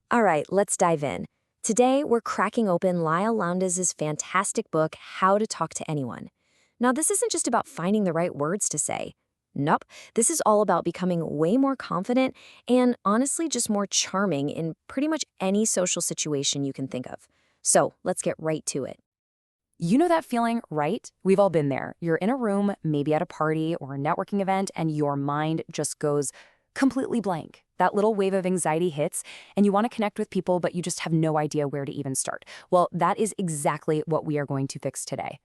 All right, let's dive in. Today, we're cracking open Lyle Lowndes' fantastic book, How to Talk to Anyone. Now, this isn't just about finding the right words to say. Nope, this is all about becoming way more confident and honestly just more charming in pretty much any social situation you can think of. So, let's get right to it. You know that feeling, right? We've all been there. You're in a room, maybe at a party or a networking event, and your mind just goes completely blank. That little wave of anxiety hits, and you want to connect with people, but you just have no idea where to even start. Well, that is exactly what we are going to fix today.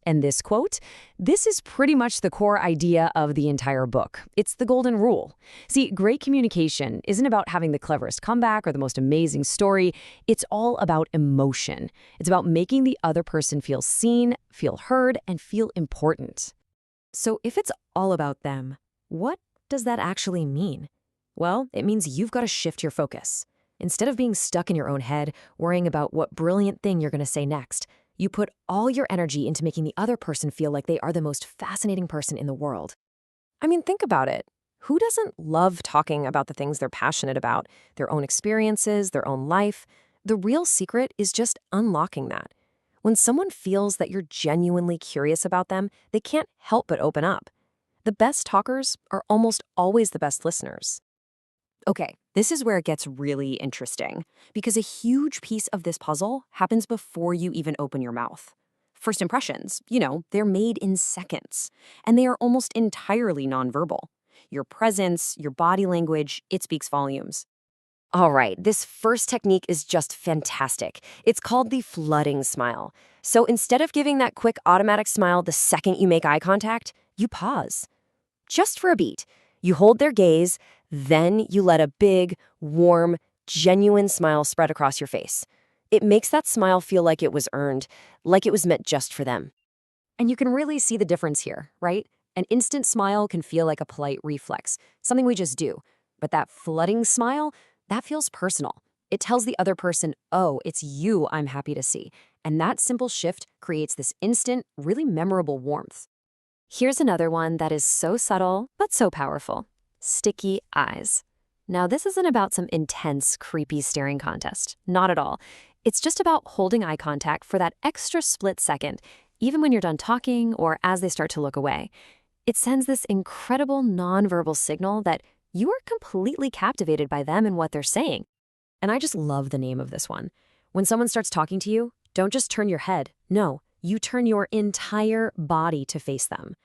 And this quote, this is pretty much the core idea of the entire book. It's the golden rule. See, great communication isn't about having the cleverest comeback or the most amazing story. It's all about emotion. It's about making the other person feel seen, feel heard, and feel important. So, if it's all about them, what does that actually mean? Well, it means you've got to shift your focus. Instead of being stuck in your own head, worrying about what brilliant thing you're going to say next, you put all your energy into making the other person feel like they are the most fascinating person in the world. I mean, think about it. Who doesn't love talking about the things they're passionate about, their own experiences, their own life? The real secret is just unlocking that. When someone feels that you're genuinely curious about them, they can't help but open up. The best talkers are almost always the best listeners. Okay, this is where it gets really interesting, because a huge piece of this puzzle happens before you even open your mouth. First impressions, they're made in seconds, and they are almost entirely nonverbal. Your presence, your body language, it speaks volumes. All right, this first technique is just fantastic. It's called the flooding smile. So instead of giving that quick automatic smile the second you make eye contact, you pause. Just for a beat. You hold their gaze, then you let a big, warm, genuine smile spread across your face. It makes that smile feel like it was earned, like it was meant just for them. And you can really see the difference here, right? An instant smile can feel like a polite reflex, something we just do. But that flooding smile, that feels personal. It tells the other person, oh, it's you I'm happy to see. And that simple shift creates this instant, really memorable warmth. Here's another one that is so subtle, but so powerful. Sticky eyes. Now, this isn't about some intense, creepy staring contest. Not at all. It's just about holding eye contact for that extra split second, even when you're done talking or as they start to look away. It sends this incredible nonverbal signal that you are completely captivated by them and what they're saying. And I just love the name of this one. When someone starts talking to you, don't just turn your head. No, you turn your entire body to face them.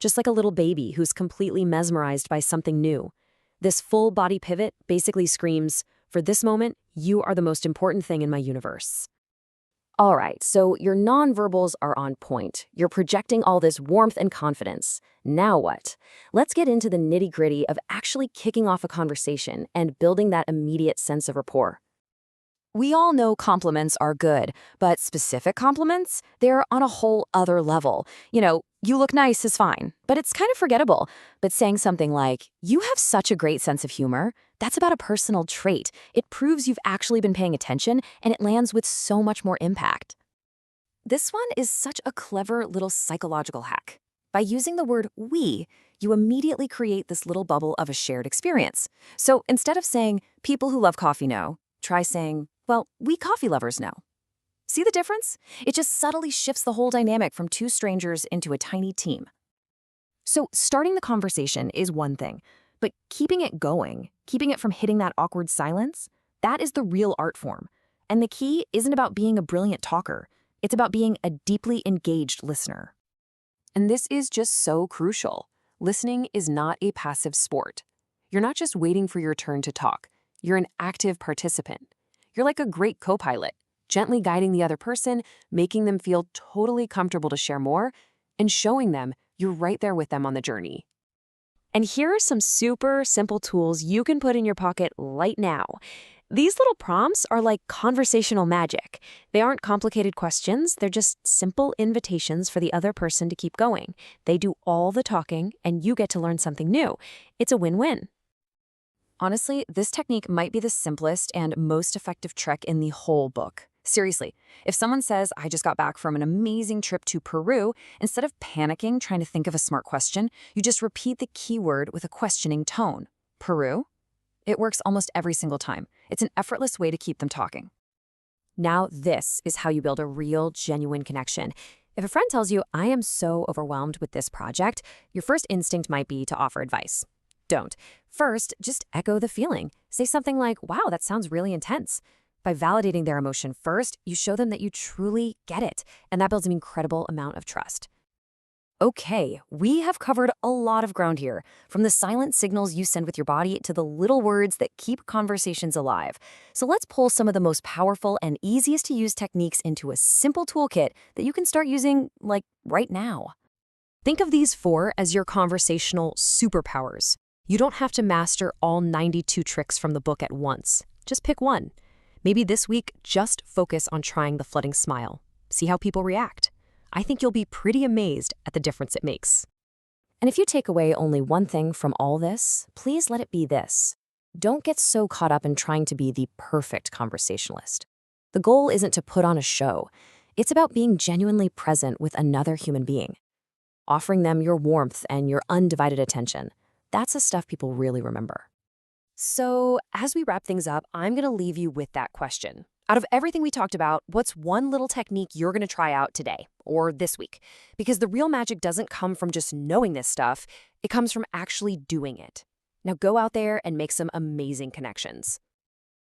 Just like a little baby who's completely mesmerized by something new. This full body pivot basically screams, for this moment, you are the most important thing in my universe. All right, so your nonverbals are on point. You're projecting all this warmth and confidence. Now what? Let's get into the nitty-gritty of actually kicking off a conversation and building that immediate sense of rapport. We all know compliments are good, but specific compliments, they're on a whole other level. You look nice is fine, but it's kind of forgettable. But saying something like, you have such a great sense of humor, that's about a personal trait. It proves you've actually been paying attention, and it lands with so much more impact. This one is such a clever little psychological hack. By using the word we, you immediately create this little bubble of a shared experience. So instead of saying, people who love coffee know, try saying, well, we coffee lovers know. See the difference? It just subtly shifts the whole dynamic from two strangers into a tiny team. So starting the conversation is one thing, but keeping it going, keeping it from hitting that awkward silence, that is the real art form. And the key isn't about being a brilliant talker. It's about being a deeply engaged listener. And this is just so crucial. Listening is not a passive sport. You're not just waiting for your turn to talk. You're an active participant. You're like a great co-pilot, gently guiding the other person, making them feel totally comfortable to share more, and showing them you're right there with them on the journey. And here are some super simple tools you can put in your pocket right now. These little prompts are like conversational magic. They aren't complicated questions, they're just simple invitations for the other person to keep going. They do all the talking, and you get to learn something new. It's a win-win. Honestly, this technique might be the simplest and most effective trick in the whole book. Seriously, if someone says, I just got back from an amazing trip to Peru, instead of panicking trying to think of a smart question, you just repeat the keyword with a questioning tone. Peru? It works almost every single time. It's an effortless way to keep them talking. Now, this is how you build a real, genuine connection. If a friend tells you, I am so overwhelmed with this project, your first instinct might be to offer advice. Don't. First, just echo the feeling. Say something like, wow, that sounds really intense. By validating their emotion first, you show them that you truly get it, and that builds an incredible amount of trust. Okay, we have covered a lot of ground here, from the silent signals you send with your body to the little words that keep conversations alive. So let's pull some of the most powerful and easiest to use techniques into a simple toolkit that you can start using, like, right now. Think of these 4 as your conversational superpowers. You don't have to master all 92 tricks from the book at once. Just pick one. Maybe this week, just focus on trying the flooding smile. See how people react. I think you'll be pretty amazed at the difference it makes. And if you take away only one thing from all this, please let it be this. Don't get so caught up in trying to be the perfect conversationalist. The goal isn't to put on a show. It's about being genuinely present with another human being, offering them your warmth and your undivided attention. That's the stuff people really remember. So, as we wrap things up, I'm going to leave you with that question. Out of everything we talked about, what's one little technique you're going to try out today or this week? Because the real magic doesn't come from just knowing this stuff, it comes from actually doing it. Now go out there and make some amazing connections.